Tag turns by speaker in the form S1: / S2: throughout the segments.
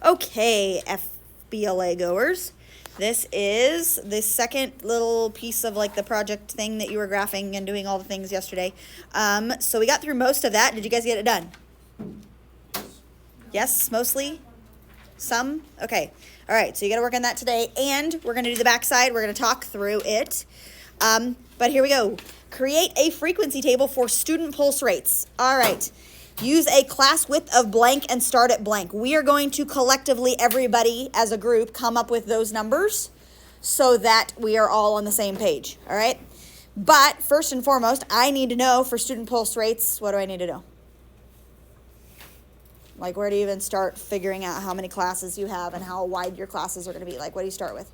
S1: Okay, FBLA goers. This is the second little piece of like the project thing that you were graphing and doing all the things yesterday. So we got through most of that. Did you guys get it done? Yes, mostly? Some? Okay. All right, so you got to work on that today. And we're going to do the backside. We're going to talk through it. But here we go. Create a frequency table for student pulse rates. All right. Use a class width of blank and start at blank. We are going to collectively, everybody as a group, come up with those numbers so that we are all on the same page. All right. But first and foremost, I need to know for student pulse rates, what do I need to know? Like, where do you even start figuring out how many classes you have and how wide your classes are going to be? Like, what do you start with?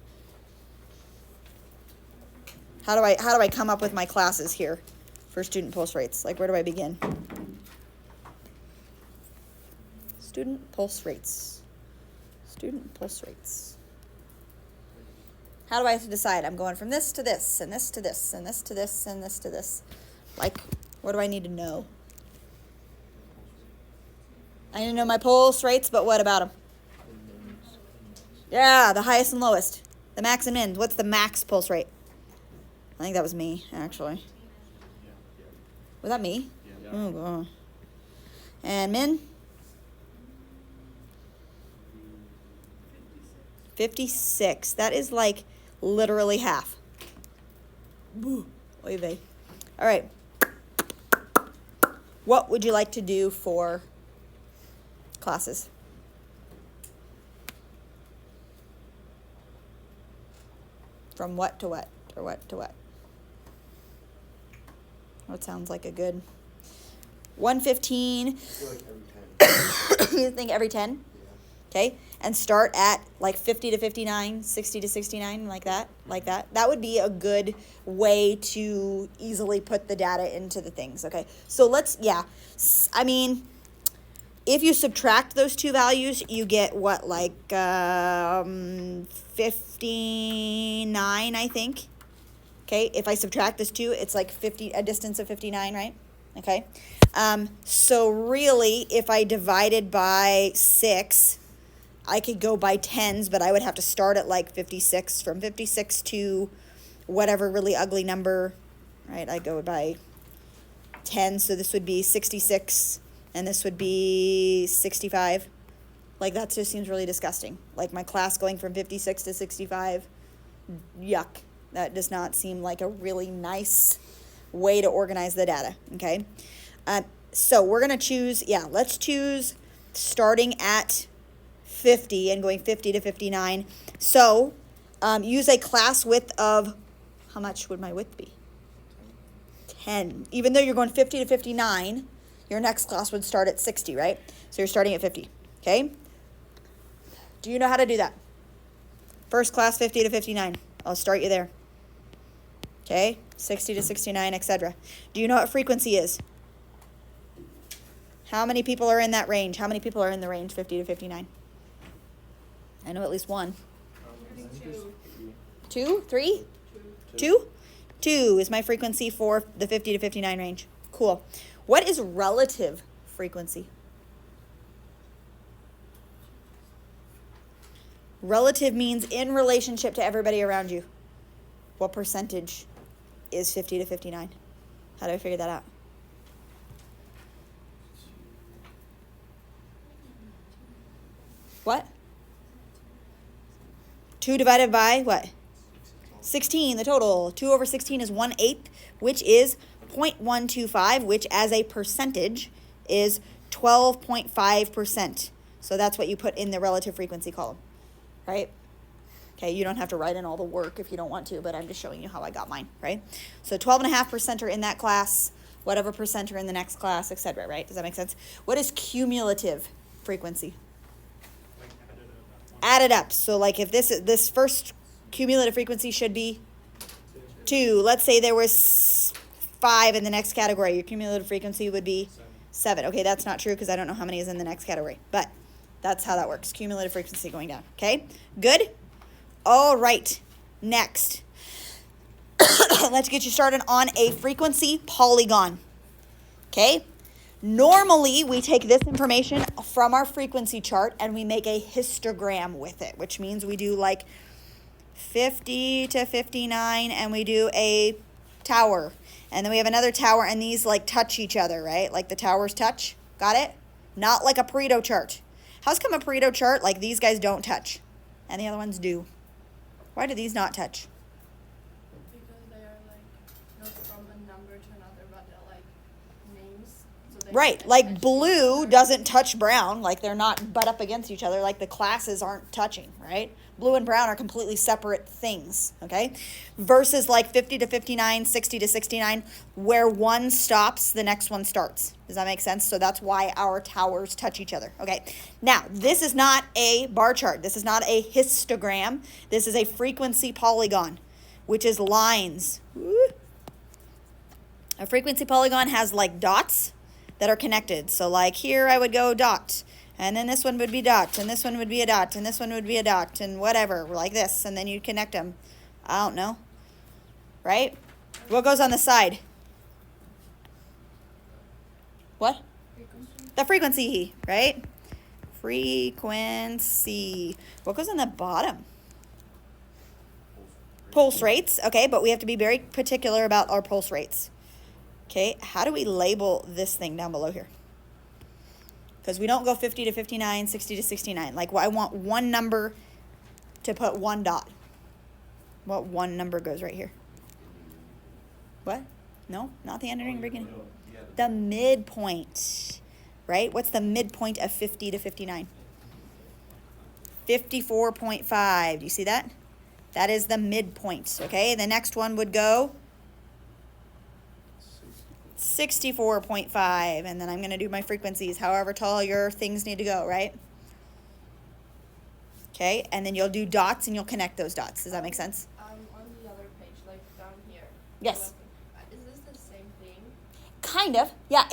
S1: How do I come up with my classes here for student pulse rates? Like, where do I begin? Student pulse rates. Student pulse rates. How do I decide? I'm going from this to this, and this to this, and this to this, and this to this. Like, what do I need to know? I need to know my pulse rates, but what about them? Yeah, the highest and lowest. The max and min. What's the max pulse rate? I think that was me, actually. Was that me? Yeah. Oh, God. And min? 56. That is like literally half. Oy vey. All right. What would you like to do for classes? From what to what? Or what to what? What sounds like a good 115?
S2: I feel like every 10.
S1: You think every 10?
S2: Yeah.
S1: Okay, and start at like 50 to 59, 60 to 69, like that. That would be a good way to easily put the data into the things, okay? So I mean, if you subtract those two values, you get what, like 59, I think. Okay, if I subtract this two, it's like a distance of 59, right? Okay, so really, if I divided by 6, I could go by tens, but I would have to start at like 56. From 56 to whatever really ugly number, right? I go by 10, so this would be 66, and this would be 65. Like, that just seems really disgusting. Like, my class going from 56 to 65, yuck. That does not seem like a really nice way to organize the data, okay? So we're going to choose, let's choose starting at 50 and going 50 to 59. So use a class width of, how much would my width be? 10. Even though you're going 50 to 59, your next class would start at 60, right? So you're starting at 50, okay? Do you know how to do that? First class, 50 to 59. I'll start you there. Okay, 60 to 69, etc. Do you know what frequency is? How many people are in that range? How many people are in the range 50 to 59? I know at least one. Two? Three? Two? Two is my frequency for the 50 to 59 range. Cool. What is relative frequency? Relative means in relationship to everybody around you. What percentage is 50 to 59? How do I figure that out? What? 2 divided by what? 16, the total. 2 over 16 is 1/8, which is 0.125, which as a percentage is 12.5%. So that's what you put in the relative frequency column, right? Okay, you don't have to write in all the work if you don't want to, but I'm just showing you how I got mine, right? So 12.5% are in that class, whatever percent are in the next class, etc., right? Does that make sense? What is cumulative frequency?
S2: Like
S1: Added up. So like if this first cumulative frequency should be 2. Let's say there was 5 in the next category. Your cumulative frequency would be 7. Okay, that's not true because I don't know how many is in the next category, but that's how that works. Cumulative frequency going down. Okay, good? All right, next. Let's get you started on a frequency polygon. Okay, Normally, we take this information from our frequency chart and we make a histogram with it, which means we do like 50 to 59 and we do a tower. And then we have another tower and these like touch each other, right? Like the towers touch. Got it? Not like a Pareto chart. How's come a Pareto chart, like these guys don't touch and the other ones do? Why do these not touch?
S3: Because they are like not from a number to another, but they're like names. So they
S1: Right,
S3: can
S1: like
S3: attach to
S1: blue
S3: each other.
S1: doesn't touch brown, like they're not butt up against each other, like the classes aren't touching, right? Blue and brown are completely separate things, okay? Versus like 50 to 59, 60 to 69, where one stops, the next one starts. Does that make sense? So that's why our towers touch each other, okay? Now, this is not a bar chart. This is not a histogram. This is a frequency polygon, which is lines. Woo. A frequency polygon has like dots that are connected. So like here I would go dot, and then this one would be dot, and this one would be a dot, and this one would be a dot, and whatever, like this, and then you'd connect them. I don't know, right? What goes on the side? What?
S3: Frequency.
S1: The frequency, right? Frequency. What goes on the bottom? Pulse rates, okay, but we have to be very particular about our pulse rates. Okay, how do we label this thing down below here? Because we don't go 50 to 59, 60 to 69. Like, I want one number to put one dot. What one number goes right here? What? No, not the ending beginning. The midpoint, right? What's the midpoint of 50 to 59? 54.5. Do you see that? That is the midpoint, okay? The next one would go 64.5, and then I'm going to do my frequencies, however tall your things need to go, right? Okay, and then you'll do dots and you'll connect those dots. Does that make sense?
S3: On the other page, like down here.
S1: Yes.
S3: Is this the same thing?
S1: Kind of. Yeah,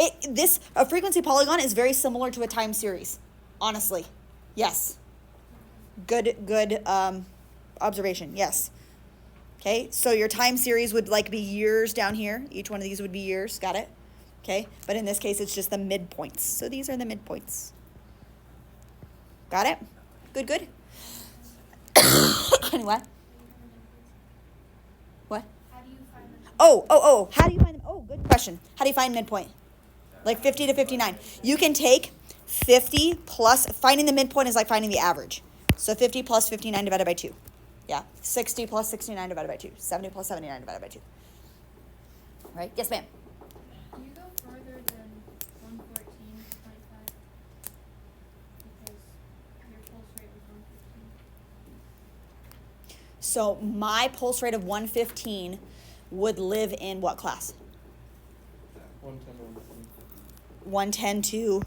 S1: a frequency polygon is very similar to a time series, honestly. Yes. Good observation. Yes. Okay, so your time series would like be years down here. Each one of these would be years. Got it? Okay, but in this case, it's just the midpoints. So these are the midpoints. Got it? Good. Anyway. What?
S3: How do you find them?
S1: Oh. How do you find them? Oh, good question. How do you find midpoint? Like 50 to 59. You can take 50 plus, finding the midpoint is like finding the average. So 50 plus 59 divided by 2. Yeah, 60 plus 69 divided by 2. 70 plus 79 divided by 2. Right? Yes, ma'am.
S3: Do you go further than 114.5? Because your pulse rate was 115.
S1: So my pulse rate of 115 would live in what class? 110 to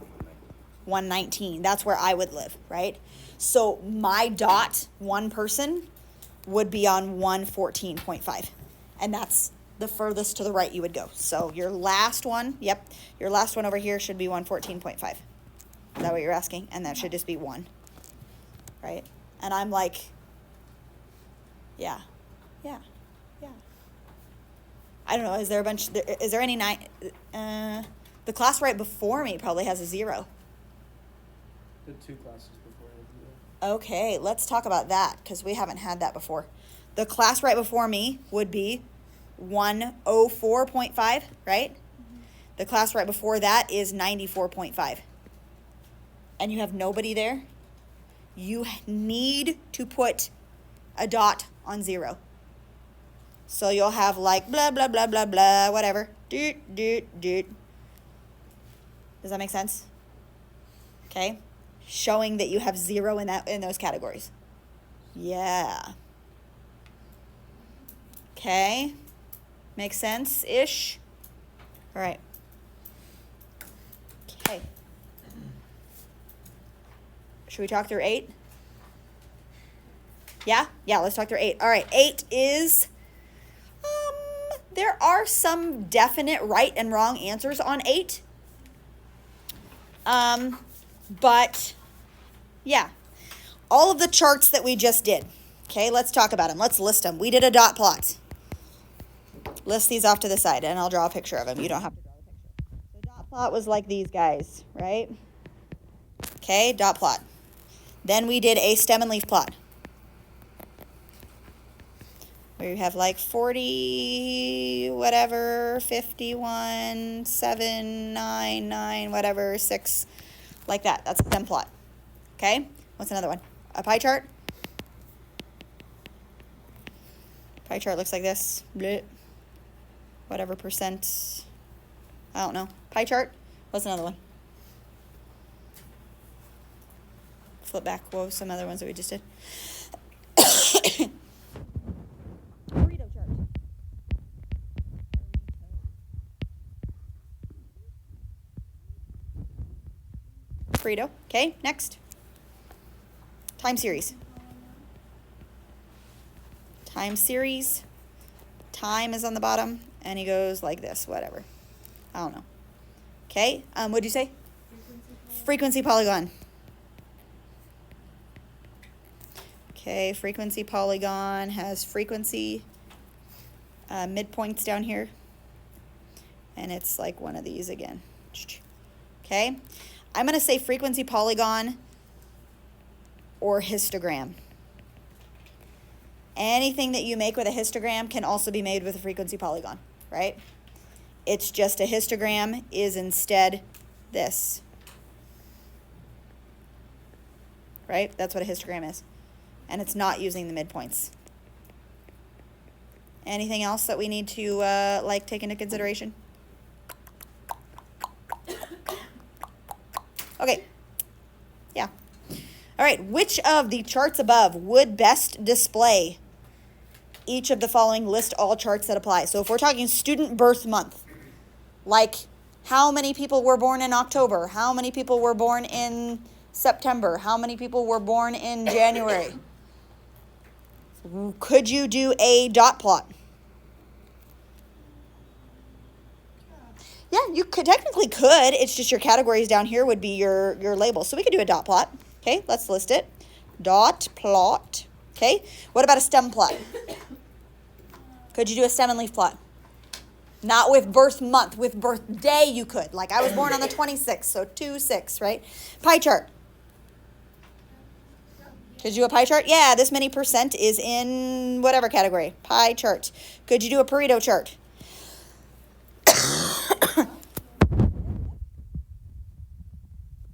S1: 119. That's where I would live, right? So my dot, one person, would be on 114.5. And that's the furthest to the right you would go. So your last one, your last one over here should be 114.5. Is that what you're asking? And that should just be 1, right? And I'm like, yeah. I don't know, is there any the class right before me probably has a 0.
S4: The 2 classes before you.
S1: Okay, let's talk about that because we haven't had that before. The class right before me would be 104.5, right? Mm-hmm. The class right before that is 94.5. And you have nobody there? You need to put a dot on 0. So you'll have like blah, blah, blah, blah, blah, whatever. Doot. Does that make sense? Okay. Showing that you have 0 in those categories. Yeah. Okay. Makes sense-ish? All right. Okay. Should we talk through 8? Yeah, let's talk through 8. All right, 8 is, there are some definite right and wrong answers on 8. But, yeah. All of the charts that we just did. Okay, let's talk about them. Let's list them. We did a dot plot. List these off to the side, and I'll draw a picture of them. You don't have to draw the picture. So dot plot was like these guys, right? Okay, dot plot. Then we did a stem and leaf plot. Where you have like 40, whatever, 51, 7, 9, 9, whatever, 6, like that. That's a stem plot. Okay? What's another one? A pie chart? Pie chart looks like this. Blech. Whatever percent. I don't know. Pie chart? What's another one? Flip back. What were some other ones that we just did? Burrito chart. Burrito. Okay, next. Time series. Time series. Time is on the bottom, and he goes like this, whatever. I don't know. Okay, what'd you say? Frequency polygon. Okay, frequency polygon has frequency midpoints down here. And it's like one of these again. Okay, I'm going to say frequency polygon or histogram. Anything that you make with a histogram can also be made with a frequency polygon, right? It's just a histogram is instead this. Right? That's what a histogram is. And it's not using the midpoints. Anything else that we need to take into consideration? Okay. Yeah. All right. Which of the charts above would best display each of the following? List all charts that apply. So if we're talking student birth month, like how many people were born in October? How many people were born in September? How many people were born in January? Could you do a dot plot? Yeah, you could technically could. It's just your categories down here would be your label. So we could do a dot plot. Okay, let's list it. Dot plot. Okay, what about a stem plot? Could you do a stem and leaf plot? Not with birth month, with birthday you could. Like I was born on the 26th, so 2-6, right? Pie chart. Could you do a pie chart? Yeah, this many percent is in whatever category. Pie chart. Could you do a Pareto chart?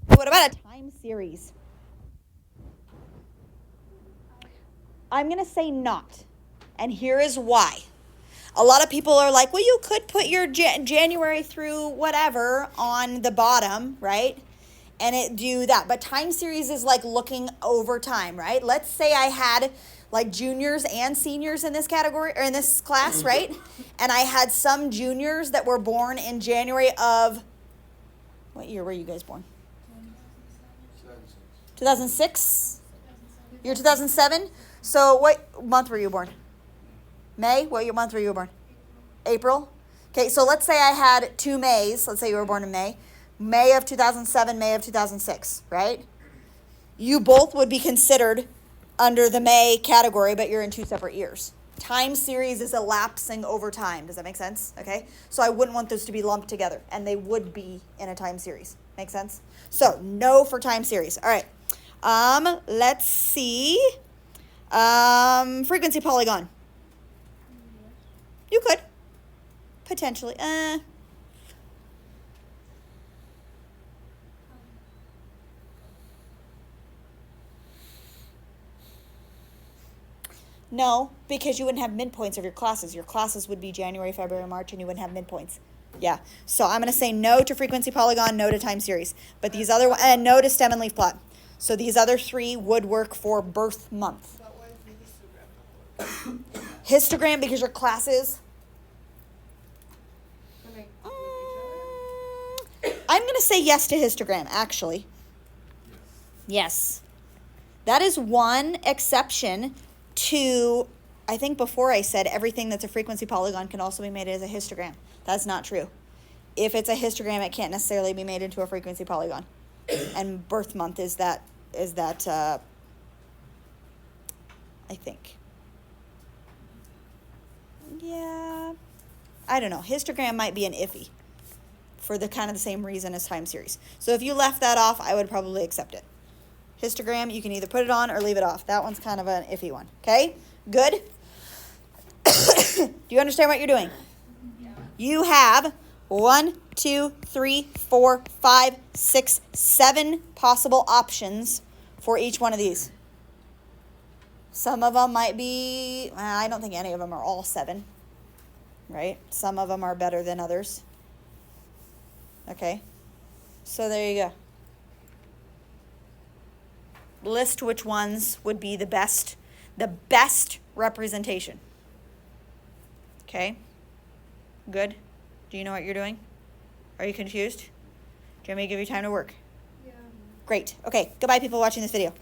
S1: What about a time series? I'm going to say not. And here is why. A lot of people are like, well, you could put your January through whatever on the bottom, right? And it do that. But time series is like looking over time, right? Let's say I had like juniors and seniors in this category or in this class, right? And I had some juniors that were born in January of, what year were you guys born? 2006? You're 2007? So what month were you born? May? What month were you born? April? Okay, so let's say I had 2 Mays. Let's say you were born in May. May of 2007, May of 2006, right? You both would be considered under the May category, but you're in 2 separate years. Time series is elapsing over time. Does that make sense? Okay, so I wouldn't want those to be lumped together, and they would be in a time series. Make sense? So no for time series. All right. Let's see. Frequency polygon. You could. Potentially. No, because you wouldn't have midpoints of your classes. Your classes would be January, February, March, and you wouldn't have midpoints. Yeah. So I'm going to say no to frequency polygon, no to time series. But these other ones, and no to stem and leaf plot. So these other 3 would work for birth month.
S3: But what is the histogram?
S1: Histogram because your classes.
S3: Can they group each other?
S1: I'm going to say yes to histogram, actually. Yes. That is one exception to, I think before I said everything that's a frequency polygon can also be made as a histogram. That's not true. If it's a histogram, it can't necessarily be made into a frequency polygon. And birth month is that I think. Yeah. I don't know. Histogram might be an iffy. for the kind of the same reason as time series. So if you left that off, I would probably accept it. Histogram, you can either put it on or leave it off. That one's kind of an iffy one. Okay? Good? Do you understand what you're doing?
S3: Yeah.
S1: You have 1, 2, 3, 4, 5, 6, 7 possible options for each one of these. Some of them might be, I don't think any of them are all 7, right? Some of them are better than others. Okay, so there you go. List which ones would be the best representation. Okay, good. Do you know what you're doing? Are you confused? Do you want me to give you time to work?
S3: Yeah.
S1: Great. Okay, goodbye people watching this video.